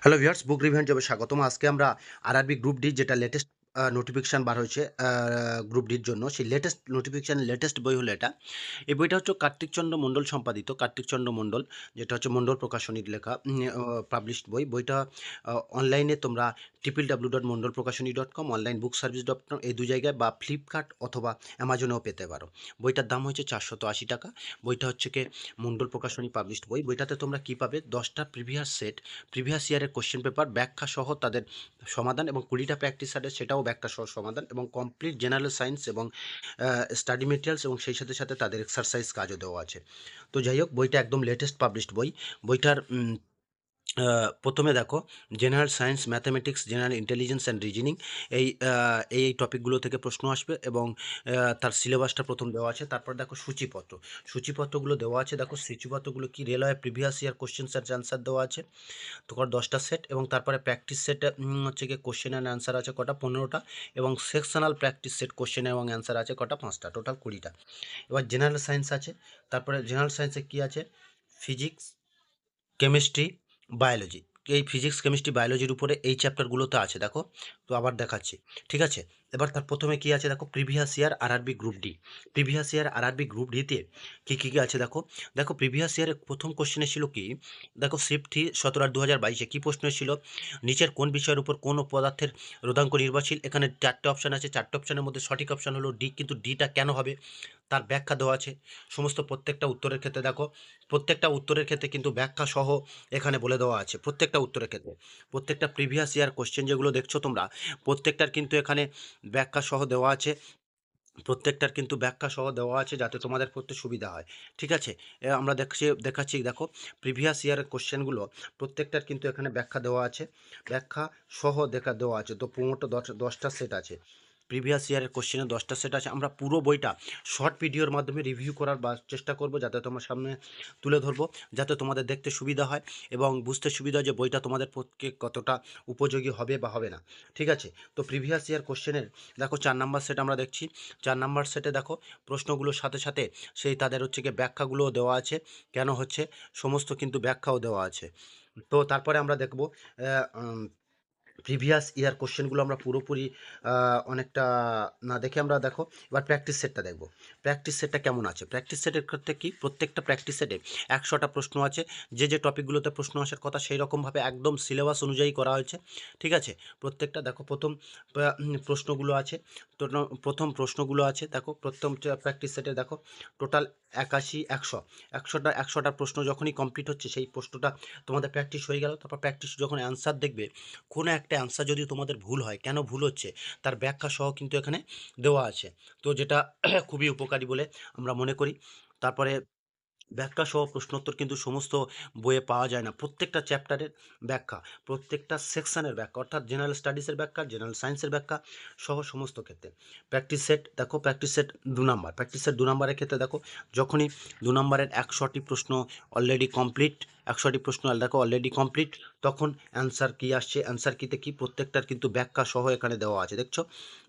Hello viewers, বুক review জবে স্বাগতম। আজকে আমরা আরআরবি গ্রুপ ডি যেটা লেটেস্ট নোটিফিকেশন বার হয়েছে গ্রুপ ডির জন্য, সেই লেটেস্ট নোটিফিকেশন লেটেস্ট বই হলো এটা। এই বইটা হচ্ছে কার্তিকচন্দ্র মণ্ডল সম্পাদিত, কার্তিকচন্দ্র মণ্ডল, যেটা হচ্ছে মণ্ডল প্রকাশনীর লেখা পাবলিশড বই। বইটা অনলাইনে তোমরা www.mondolprokashoni.com, online book service dot com, এই দু জায়গায় বা ফ্লিপকার্ট অথবা অ্যামাজনেও পেতে পারো। বইটার দাম হচ্ছে 480 টাকা। বইটা হচ্ছে কি মণ্ডল প্রকাশনী পাবলিশড বই। বইটাতে তোমরা কী পাবে? 10টা প্রিভিয়াস ইয়ারের কোশ্চেন পেপার ব্যাখ্যা সহ তাদের সমাধান, এবং 20টা প্র্যাকটিস সেটের সেটাও ব্যাখ্যা সহ সমাধান, এবং কমপ্লিট জেনারেল সায়েন্স এবং স্টাডি মেটেরিয়ালস, এবং সেই সাথে সাথে তাদের এক্সারসাইজ কাজও দেওয়া আছে। তো যাই হোক, বইটা একদম লেটেস্ট পাবলিশড বই। বইটার প্রথমে দেখো, general science, mathematics, general intelligence and reasoning, এই টপিকগুলো থেকে প্রশ্ন আসবে, এবং তার সিলেবাসটা প্রথম দেওয়া আছে। তারপর দেখো সূচিপত্রগুলো দেওয়া আছে। দেখো সূচিপত্রগুলো কি, railway previous year questions and answer দেওয়া আছে তোমার 10টা সেট, এবং তারপরে প্র্যাকটিস সেটে হচ্ছে গিয়ে কোশ্চেন অ্যান্ড অ্যান্সার আছে কটা, 15টা, এবং সেকশনাল প্র্যাকটিস সেট কোশ্চেন এবং অ্যান্সার আছে কটা, 5টা, টোটাল 20টা। এবার জেনারেল সায়েন্স আছে। তারপরে জেনারেল সায়েন্সে কী আছে? Physics, chemistry, biology. এই ফিজিক্স, কেমিস্ট্রি, বায়োলজির উপরে এই চ্যাপ্টারগুলোতে আছে। দেখো, তো আবার দেখাচ্ছি, ঠিক আছে? এবার তার প্রথমে কি আছে দেখো, previous year RRB group D. Previous year RRB group ডিতে কী আছে দেখো। দেখো, প্রিভিয়াস ইয়ারের প্রথম কোশ্চেনে ছিল কি, দেখো শিফট 3 17/8/2022 কী প্রশ্ন ছিল? নিচের কোন বিষয়ের উপর কোন পদার্থের রোধাঙ্ক নির্ভরশীল? এখানে 4টে অপশান আছে। 4টে অপশানের মধ্যে সঠিক অপশান হলো ডি, কিন্তু ডিটা কেন হবে তার ব্যাখ্যা দেওয়া আছে। সমস্ত প্রত্যেকটা উত্তরের ক্ষেত্রে দেখো, প্রত্যেকটা উত্তরের ক্ষেত্রে কিন্তু ব্যাখ্যা সহ এখানে বলে দেওয়া আছে। প্রত্যেকটা উত্তরের ক্ষেত্রে, প্রত্যেকটা প্রিভিয়াস ইয়ার কোশ্চেন যেগুলো দেখছো তোমরা, প্রত্যেকটার কিন্তু এখানে ব্যাখ্যা সহ দেওয়া আছে। প্রত্যেকটার কিন্তু ব্যাখ্যা সহ দেওয়া আছে, যাতে তোমাদের পড়তে সুবিধা হয়। ঠিক আছে? আমরা দেখাচ্ছি, দেখো প্রিভিয়াস ইয়ারের কোশ্চেনগুলো প্রত্যেকটার কিন্তু এখানে ব্যাখ্যা দেওয়া আছে, ব্যাখ্যা সহ দেওয়া আছে। তো মোট 10টা সেট আছে। প্রিভিয়াস ইয়ারের কোশ্চেনে 10টা সেট আছে। আমরা পুরো বইটা শর্ট ভিডিওর মাধ্যমে রিভিউ করার চেষ্টা করব, যাতে তোমার সামনে তুলে ধরবো, যাতে তোমাদের দেখতে সুবিধা হয় এবং বুঝতে সুবিধা হয় যে বইটা তোমাদের পক্ষে কতটা উপযোগী হবে বা হবে না। ঠিক আছে? তো প্রিভিয়াস ইয়ার কোশ্চেনের দেখো 4 নাম্বার সেট আমরা দেখছি। 4 নাম্বার সেটে দেখো, প্রশ্নগুলোর সাথে সাথে সেই তাদের হচ্ছে গিয়ে ব্যাখ্যাগুলোও দেওয়া আছে, কেন হচ্ছে সমস্ত কিন্তু ব্যাখ্যাও দেওয়া আছে। তো তারপরে আমরা দেখব প্রিভিয়াস ইয়ার কোশ্চেনগুলো আমরা পুরোপুরি অনেকটা না দেখে আমরা দেখো, এবার প্র্যাকটিস সেটটা দেখব। প্র্যাকটিস সেটটা কেমন আছে? প্র্যাকটিস সেটের ক্ষেত্রে কি, প্রত্যেকটা প্র্যাকটিস সেটে 100টা প্রশ্ন আছে। যে টপিকগুলোতে প্রশ্ন আসার কথা সেই রকমভাবে একদম সিলেবাস অনুযায়ী করা হয়েছে। ঠিক আছে? প্রত্যেকটা দেখো, প্রশ্নগুলো আছে। তো প্রথম প্রশ্নগুলো আছে দেখো, প্রথম প্র্যাকটিস সেটে দেখো টোটাল 81, 100, 100টা প্রশ্ন যখনই কমপ্লিট হচ্ছে, সেই প্রশ্নটা তোমাদের প্র্যাকটিস হয়ে গেল। তারপর প্র্যাকটিস যখন অ্যান্সার দেখবে, কোনো একটা অ্যান্সার যদি তোমাদের ভুল হয়, কেন ভুল হচ্ছে তার ব্যাখ্যা সহ কিন্তু এখানে দেওয়া আছে। তো যেটা খুবই উপকারী বলে আমরা মনে করি। তারপরে ব্যাখ্যা সহ প্রশ্নোত্তর কিন্তু সমস্ত বইয়ে পাওয়া যায় না। প্রত্যেকটা চ্যাপ্টারের ব্যাখ্যা, প্রত্যেকটা সেকশনের ব্যাখ্যা, অর্থাৎ জেনারেল স্টাডিজের ব্যাখ্যা, জেনারেল সায়েন্সের ব্যাখ্যা সহ সমস্ত ক্ষেত্রে। প্র্যাকটিস সেট দেখো, practice set 2 number. Practice set 2 নাম্বারের ক্ষেত্রে দেখো, যখনই 2 নাম্বারের 100টি প্রশ্ন অলরেডি কমপ্লিট, 100টি প্রশ্ন দেখো অলরেডি কমপ্লিট, তখন অ্যান্সার কী আসছে, অ্যান্সার কীতে কী, প্রত্যেকটার কিন্তু ব্যাখ্যা সহ এখানে দেওয়া আছে। দেখছো,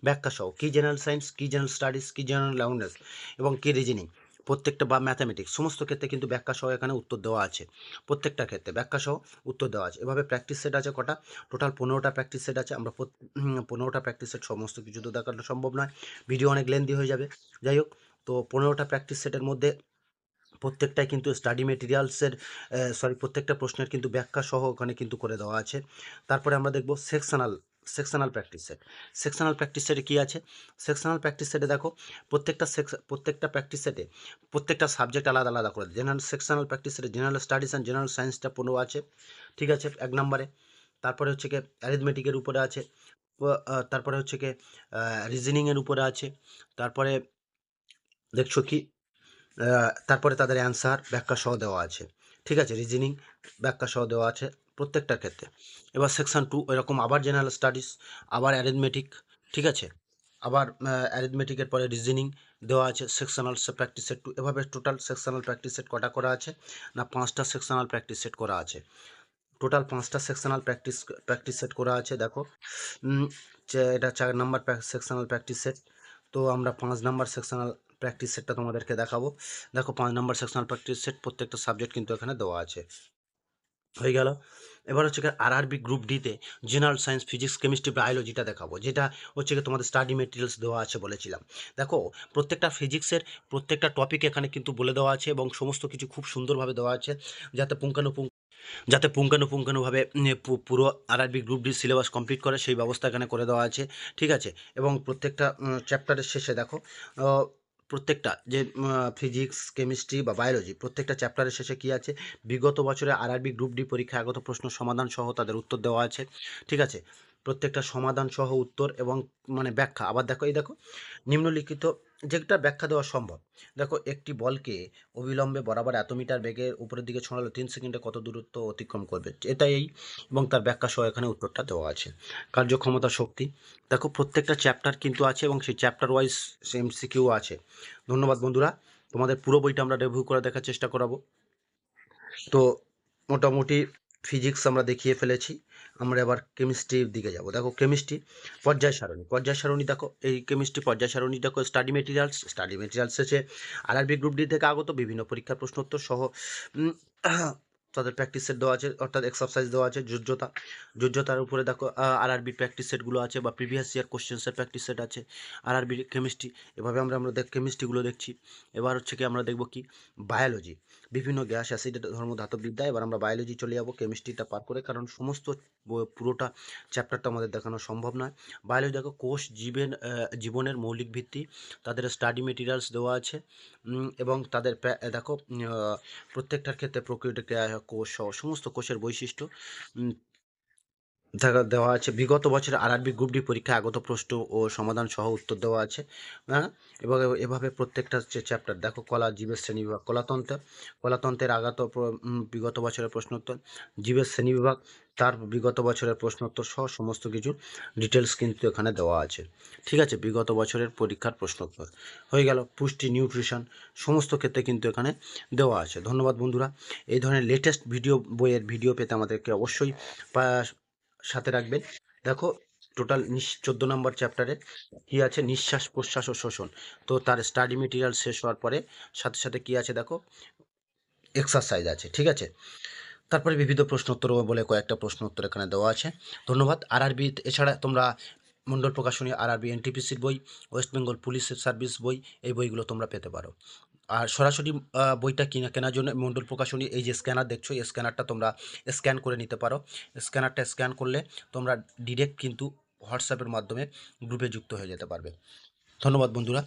ব্যাখ্যা সহ কী জেনারেল সায়েন্স, কী জেনারেল স্টাডিজ, কী জেনারেল অ্যাওয়ারনেস, এবং কী রিজনিং, প্রত্যেকটা বা ম্যাথামেটিক্স, সমস্ত ক্ষেত্রে কিন্তু ব্যাখ্যা সহ এখানে উত্তর দেওয়া আছে। প্রত্যেকটা ক্ষেত্রে ব্যাখ্যা সহ উত্তর দেওয়া আছে। এভাবে প্র্যাকটিস সেট আছে কটা, টোটাল 15টা প্র্যাকটিস সেট আছে। আমরা 15টা প্র্যাকটিস সেট সমস্ত কিছু তো দেখানো সম্ভব নয়, ভিডিও অনেক লেন্দি হয়ে যাবে। যাই হোক, তো 15টা প্র্যাকটিস সেটের মধ্যে প্রত্যেকটাই কিন্তু স্টাডি মেটেরিয়ালসের, প্রত্যেকটা প্রশ্নের কিন্তু ব্যাখ্যা সহ ওখানে কিন্তু করে দেওয়া আছে। তারপরে আমরা দেখব sectional practice set. Sectional practice সেটে কী আছে? সেকশনাল প্র্যাকটিস সেটে দেখো, প্রত্যেকটা প্র্যাকটিস সেটে প্রত্যেকটা সাবজেক্ট আলাদা আলাদা করে। জেনারেল সেকশনাল প্র্যাকটিস সেটে জেনারেল স্টাডিজ অ্যান্ড জেনারেল সায়েন্সটা 15 আছে। ঠিক আছে, 1 নম্বরে। তারপরে হচ্ছে গিয়ে অ্যারিথমেটিকের উপরে আছে। তারপরে হচ্ছে গিয়ে রিজনিংয়ের উপরে আছে। তারপরে দেখছো কি, তারপরে তাদের অ্যান্সার ব্যাখ্যা সহ দেওয়া আছে। ঠিক আছে, রিজনিং ব্যাখ্যা সহ দেওয়া আছে প্রত্যেকটার ক্ষেত্রে। এবার সেকশন 2 এরকম আবার জেনারেল স্টাডিজ, আবার অ্যারিথমেটিক। ঠিক আছে, আবার অ্যারিথমেটিকের পরে রিজনিং দেওয়া আছে। সেকশনাল প্র্যাকটিস সেট 2, এভাবে টোটাল সেকশনাল প্র্যাকটিস সেট কটা করা আছে না, 5টা সেকশনাল প্র্যাকটিস সেট করা আছে। টোটাল 5টা সেকশনাল প্র্যাকটিস সেট করা আছে। দেখো, এটা 4 নাম্বার সেকশনাল প্র্যাকটিস সেট। তো আমরা 5 নাম্বার সেকশনাল প্র্যাকটিস সেটটা তোমাদেরকে দেখাবো। দেখো, 5 নাম্বার সেকশনাল প্র্যাকটিস সেট প্রত্যেকটা সাবজেক্ট কিন্তু এখানে দেওয়া আছে। হয়ে গেল। এবার হচ্ছে গিয়ে আরআরবি গ্রুপ ডিতে জেনারেল সায়েন্স, ফিজিক্স, কেমিস্ট্রি, বায়োলজিটা দেখাবো, যেটা হচ্ছে গিয়ে তোমাদের স্টাডি মেটেরিয়ালস দেওয়া আছে বলেছিলাম। দেখো, প্রত্যেকটা ফিজিক্সের প্রত্যেকটা টপিক এখানে কিন্তু বলে দেওয়া আছে এবং সমস্ত কিছু খুব সুন্দরভাবে দেওয়া আছে, যাতে পুঙ্খানুপুঙ্খানুভাবে পুরো RRB group D syllabus complete করে সেই ব্যবস্থা এখানে করে দেওয়া আছে। ঠিক আছে? এবং প্রত্যেকটা চ্যাপ্টারের শেষে দেখো, প্রত্যেকটা যে ফিজিক্স, কেমিস্ট্রি বা বায়োলজি প্রত্যেকটা চ্যাপ্টারের শেষে কী আছে, বিগত বছরে আরআরবি গ্রুপ ডি পরীক্ষায় আগত প্রশ্ন সমাধান সহ তাদের উত্তর দেওয়া আছে। ঠিক আছে? প্রত্যেকটা সমাধান সহ উত্তর এবং মানে ব্যাখ্যা। আবার দেখো, এই দেখো, নিম্নলিখিত যেটা ব্যাখ্যা দেওয়া সম্ভব। দেখো, একটি বলকে অবিলম্বে বরাবর এত মিটার বেগের উপরের দিকে ছড়ালে 3 সেকেন্ডে কত দূরত্ব অতিক্রম করবে, এটাই এই, এবং তার ব্যাখ্যা সহ এখানে উত্তরটা দেওয়া আছে। কার্যক্ষমতা, শক্তি, দেখো প্রত্যেকটা চ্যাপ্টার কিন্তু আছে এবং সেই চ্যাপ্টার ওয়াইজ এমসিকিউ আছে। ধন্যবাদ বন্ধুরা, তোমাদের পুরো বইটা আমরা রিভিউ করে দেখার চেষ্টা করাবো। তো মোটামুটি ফিজিক্স আমরা দেখিয়ে ফেলেছি, আমরা এবার কেমিস্ট্রির দিকে যাব। দেখো, কেমিস্ট্রি পর্যায় সারণী দেখো, এই কেমিস্ট্রি পর্যায় সারণী দেখো, স্টাডি মেটেরিয়ালস হচ্ছে আরআরবি গ্রুপ ডি থেকে আগত বিভিন্ন পরীক্ষার প্রশ্নোত্তর সহ উম, তাদের প্র্যাকটিস সেট দেওয়া আছে, অর্থাৎ এক্সারসাইজ দেওয়া আছে। যোগ্যতার উপরে দেখো আরআরবি প্র্যাকটিস সেটগুলো আছে বা প্রিভিয়াস ইয়ার কোশ্চেন্সের প্র্যাকটিস সেট আছে আরআরবি কেমিস্ট্রি। এভাবে আমরা কেমিস্ট্রিগুলো দেখছি। এবার হচ্ছে কি আমরা দেখব কি, বায়োলজি, বিভিন্ন গ্যাস, অ্যাসিড, ধর্ম, ধাতববিদ্যা। এবার আমরা বায়োলজি চলে যাবো কেমিস্ট্রিটা পার করে, কারণ সমস্ত পুরোটা চ্যাপ্টারটা আমাদের দেখানো সম্ভব নয়। বায়োলজি দেখো, কোষ জীবনের মৌলিক ভিত্তি, তাদের স্টাডি মেটেরিয়ালস দেওয়া আছে, এবং তাদের দেখো প্রত্যেকটার ক্ষেত্রে প্রোক্যারিওটিক কোষ সহ সমস্ত কোষের বৈশিষ্ট্য দেওয়া আছে। বিগত বছরে আরআরবি গ্রুপ ডি পরীক্ষায় আগত প্রশ্ন ও সমাধান সহ উত্তর দেওয়া আছে। হ্যাঁ, এবং এভাবে প্রত্যেকটা যে চ্যাপ্টার দেখো, কলা, জীবের শ্রেণীবিভাগ, কলাতন্ত্রের বিগত বছরের প্রশ্নোত্তর, জীবের শ্রেণীবিভাগ, তার বিগত বছরের প্রশ্নোত্তর সহ সমস্ত কিছু ডিটেলস কিন্তু এখানে দেওয়া আছে। ঠিক আছে? বিগত বছরের পরীক্ষার প্রশ্নোত্তর হয়ে গেল। পুষ্টি, নিউট্রিশন সমস্ত ক্ষেত্রে কিন্তু এখানে দেওয়া আছে। ধন্যবাদ বন্ধুরা, এই ধরনের লেটেস্ট বইয়ের ভিডিও পেতে আমাদেরকে অবশ্যই সাথে রাখবেন। দেখো, টোটাল 14 নম্বর চ্যাপ্টারে কি আছে, নিঃশ্বাস প্রশ্বাস ও শোষণ। তো তার স্টাডি মেটেরিয়াল শেষ হওয়ার পরে সাথে সাথে কি আছে দেখো, এক্সারসাইজ আছে। ঠিক আছে? তারপরে বিবিধ প্রশ্নোত্তর বলে কয়েকটা প্রশ্নোত্তর এখানে দেওয়া আছে। ধন্যবাদ। আরআরবি এছাড়া তোমরা মণ্ডল প্রকাশনী আরআরবি এনটিপিসির বই, ওয়েস্ট বেঙ্গল পুলিশের সার্ভিস বই, এই বইগুলো তোমরা পেতে পারো। আর সরাসরি বইটা কেনার জন্য মণ্ডল প্রকাশনী এই যে স্ক্যানার দেখছো, এই স্ক্যানারটা তোমরা স্ক্যান করে নিতে পারো। স্ক্যানারটা স্ক্যান করলে তোমরা ডিরেক্ট কিন্তু হোয়াটসঅ্যাপের মাধ্যমে গ্রুপে যুক্ত হয়ে যেতে পারবে। ধন্যবাদ বন্ধুরা,